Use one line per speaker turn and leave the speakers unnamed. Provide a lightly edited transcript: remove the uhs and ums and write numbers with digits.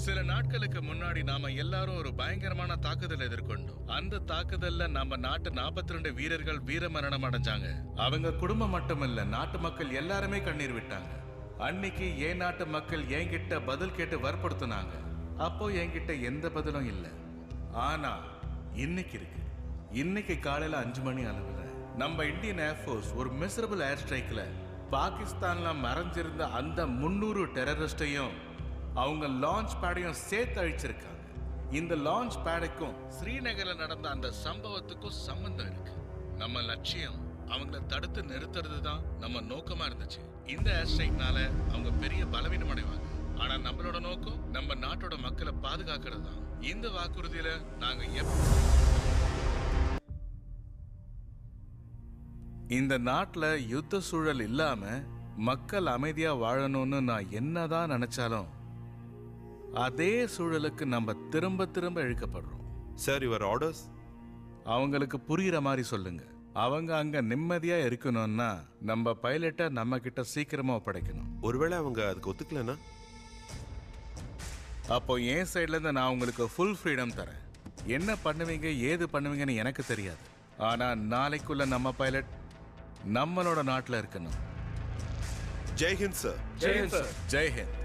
சில நாட்களுக்கு முன்னாடி நாம எல்லாரும் ஒரு பயங்கரமான தாக்குதல் எதிர்கொண்டோம். அந்த தாக்குதல்ல நம்ம நாட்டு 42 வீரர்கள் வீரமரணம் அடைஞ்சாங்க. அவங்க குடும்பம் மட்டுமல்ல, நாட்டு மக்கள் எல்லாருமே கண்ணீர் விட்டாங்க. அன்னைக்கு ஏன் நாட்டு மக்கள் என்கிட்ட பதில் கேட்டு வற்புறுத்தினாங்க. அப்போ என்கிட்ட எந்த பதிலும் இல்லை. ஆனா இன்னைக்கு இருக்கு. இன்னைக்கு காலையில 5 மணி அளவுல நம்ம இந்தியன் ஏர்ஃபோர்ஸ் ஒரு மிசரபிள் ஏர் ஸ்ட்ரைக்ல பாகிஸ்தான்ல மறைஞ்சிருந்த அந்த 300 டெரரிஸ்டையும் அவங்க லான்ச் பேடையும் சேர்த்து அழிச்சிருக்காங்க. இந்த லான்ச் பேடுக்கும் ஸ்ரீநகர்ல நடந்த அந்த சம்பவத்துக்கும் சம்பந்தம் இருக்கு. நம்ம லட்சியம் அவங்கள தடுத்து நிறுத்துறது தான் நம்ம நோக்கமா இருந்துச்சு. இந்த ஏர் ஸ்ட்ரைக்னால அவங்க பெரிய பலவீனம் அடைவாங்க. ஆனா நம்மளோட நோக்கம் நம்ம நாட்டோட மக்களை பாதுகாக்கிறது தான். இந்த வாக்குறுதியில நாங்க இந்த நாட்டுல யுத்த சூழல் இல்லாம மக்கள் அமைதியா வாழணும்னு நான் என்னதான் நினைச்சாலும் அதே சூழலுக்கு நம்ம திரும்ப திரும்ப இழுக்கப்படுறோம்.
Sir, your orders?
அவங்களுக்கு புரியுற மாதிரி சொல்லுங்க. அவங்க அங்க நிம்மதியா இருக்கணும்னா நம்ம பைலட்டை நம்ம கிட்ட சீக்கிரமா ஒப்படைக்கணும்.
ஒருவேளை அவங்க அதுக்கு ஒத்துக்கலன்னா?
அப்போ என் சைட்ல இருந்து நான் உங்களுக்கு ஃபுல் ஃப்ரீடம் தரேன். என்ன பண்ணுவீங்க ஏது பண்ணுவீங்கன்னு எனக்கு தெரியாது. ஆனா நாளைக்குள்ள நம்ம பைலட் நம்மளோட நாட்டுல இருக்கணும்.
ஜெய்ஹிந்த் சார்.
ஜெய்ஹிந்த்.